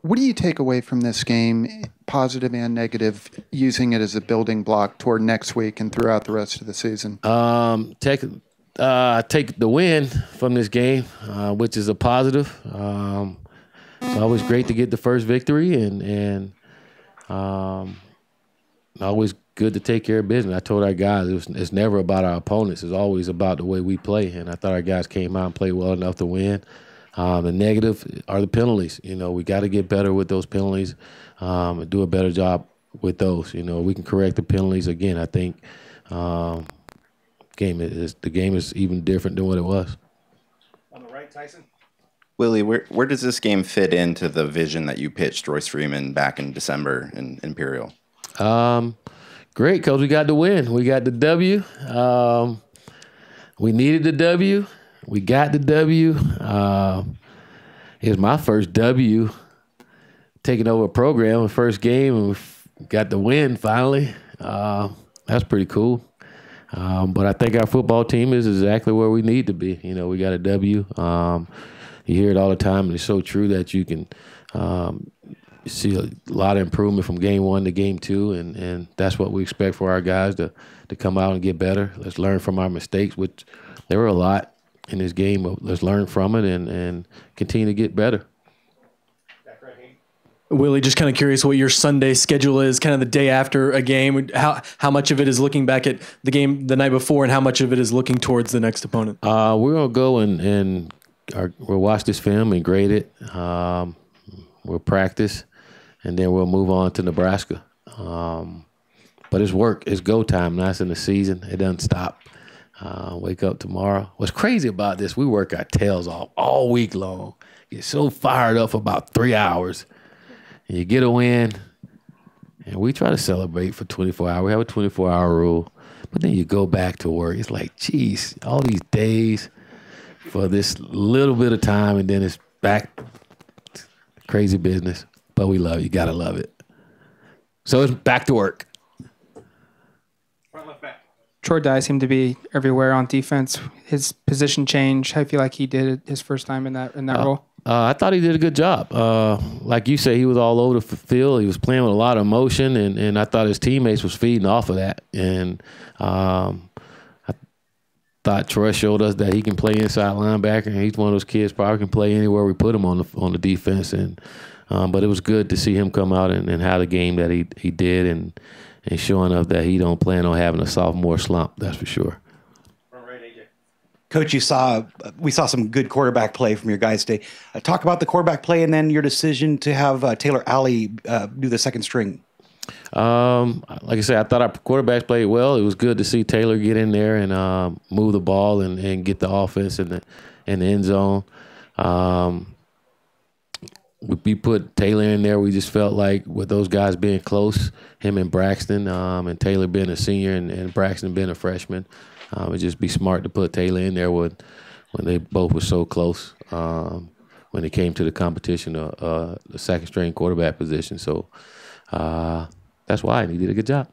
What do you take away from this game, positive and negative, using it as a building block toward next week and throughout the rest of the season? Take the win from this game, which is a positive. It's always great to get the first victory, and always good to take care of business. I told our guys it's never about our opponents. It's always about the way we play, and I thought our guys came out and played well enough to win. The negative are the penalties. We got to get better with those penalties and do a better job with those. We can correct the penalties. Again, I think the game is even different than what it was. On the right, Tyson. Willie, where does this game fit into the vision that you pitched Royce Freeman back in December in Imperial? Great, because we got the win. We got the W. We needed the W. We got the W. It was my first W taking over a program, the first game, and we got the win finally. That's pretty cool. But I think our football team is exactly where we need to be. We got a W. You hear it all the time, and it's so true that you can see a lot of improvement from game 1 to game 2, and that's what we expect for our guys to come out and get better. Let's learn from our mistakes, which there were a lot in this game. Let's learn from it and continue to get better. Willie, just kind of curious what your Sunday schedule is, kind of the day after a game. How much of it is looking back at the game the night before, and how much of it is looking towards the next opponent? We're gonna go and we'll watch this film and grade it. We'll practice, and then we'll move on to Nebraska. But it's work. It's go time. That's in the season. It doesn't stop. Wake up tomorrow. What's crazy about this, we work our tails off all week long. Get so fired up for about 3 hours. And you get a win, and we try to celebrate for 24 hours. We have a 24-hour rule. But then you go back to work. It's like, geez, all these days for this little bit of time, and then it's back. Crazy business. But we love it. You got to love it. So it's back to work. Front left back. Troy Dye seemed to be everywhere on defense. His position change, I feel like he did it his first time in that role. I thought he did a good job. Like you say, he was all over the field. He was playing with a lot of emotion, and I thought his teammates was feeding off of that. And I thought Troy showed us that he can play inside linebacker, and he's one of those kids probably can play anywhere we put him on the defense. And but it was good to see him come out and have the game that he did, and showing us that he don't plan on having a sophomore slump. That's for sure. Coach, we saw some good quarterback play from your guys today. Talk about the quarterback play and then your decision to have Taylor Alley do the second string. Like I said, I thought our quarterbacks played well. It was good to see Taylor get in there and move the ball and get the offense in the end zone. We put Taylor in there. We just felt like with those guys being close, him and Braxton, and Taylor being a senior and Braxton being a freshman, it'd just be smart to put Taylor in there when they both were so close when it came to the competition of the second string quarterback position. So that's why he did a good job.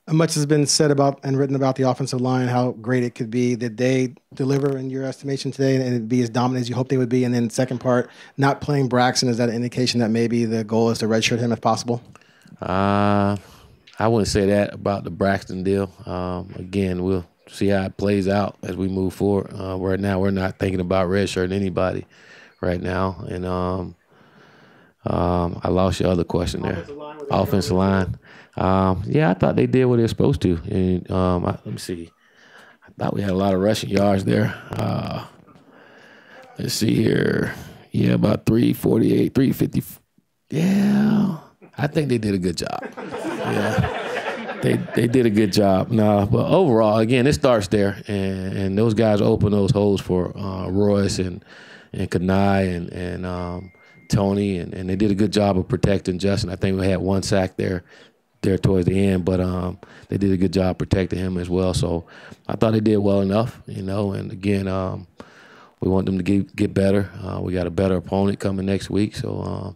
Much has been said about and written about the offensive line, how great it could be. Did they deliver in your estimation today and be as dominant as you hoped they would be? And then second part, not playing Braxton, is that an indication that maybe the goal is to redshirt him if possible? I wouldn't say that about the Braxton deal. Again, we'll see how it plays out as we move forward. Right now, we're not thinking about redshirting anybody right now. And I lost your other question there. Offensive line. Yeah, I thought they did what they're supposed to. And let me see. I thought we had a lot of rushing yards there. Let's see here. Yeah, about 348, 350. Yeah, I think they did a good job. Yeah, they did a good job. No, but overall, again, it starts there, and those guys open those holes for Royce and Kanai and Tony, and they did a good job of protecting Justin. I think we had one sack there towards the end, but they did a good job protecting him as well. So I thought they did well enough, and again, we want them to get better. We got a better opponent coming next week, so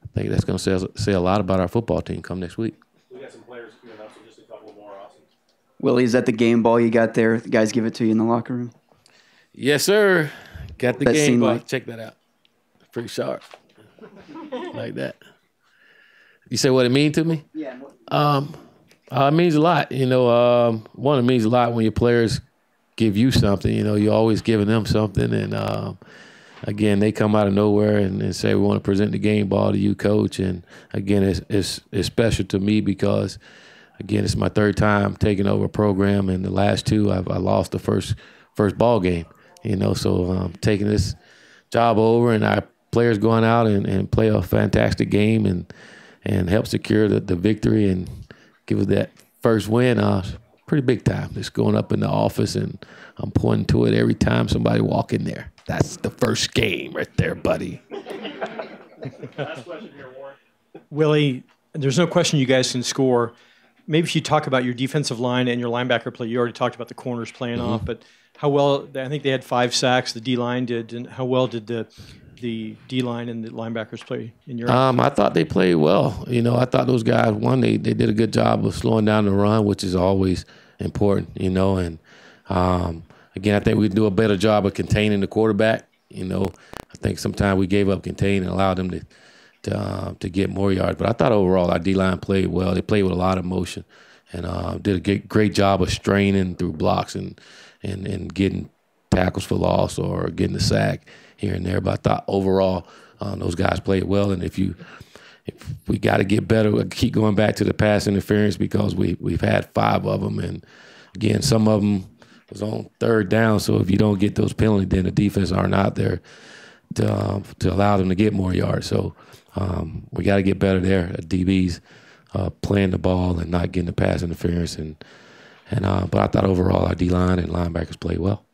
I think that's going to say a lot about our football team come next week. We got some players queuing up, so just a couple more, Austin. Willie, is that the game ball you got there? The guys give it to you in the locker room? Yes, sir. Got the That game seemed ball. like- Check that out. Pretty sharp. like that. You say what it mean to me? Yeah. It means a lot. You know, one, it means a lot when your players give you something. You know, you're always giving them something. And, again, they come out of nowhere and say, we want to present the game ball to you, coach. And, again, it's special to me because, again, it's my third time taking over a program. And the last two, I lost the first ball game. You know, so taking this job over and our players going out and play a fantastic game and help secure the victory and give us that first win, pretty big time. Just going up in the office and I'm pointing to it every time somebody walk in there. That's the first game right there, buddy. Last question here, Warren. Willie, there's no question you guys can score. Maybe if you talk about your defensive line and your linebacker play, you already talked about the corners playing off, but how well, I think they had 5 sacks, the D-line did, and how well did the D-line and the linebackers play in your I thought they played well. You know, I thought those guys, one, they did a good job of slowing down the run, which is always important, you know, and again, I think we do a better job of containing the quarterback. You know, I think sometimes we gave up containing and allowed them to get more yards. But I thought overall our D-line played well. They played with a lot of motion and did a great job of straining through blocks and getting tackles for loss or getting the sack here and there. But I thought overall those guys played well. And if we got to get better, we keep going back to the pass interference because we've had 5 of them. And, again, some of them was on third down. So if you don't get those penalties, then the defense aren't out there to allow them to get more yards. So we got to get better there. DBs playing the ball and not getting the pass interference. But I thought overall our D-line and linebackers played well.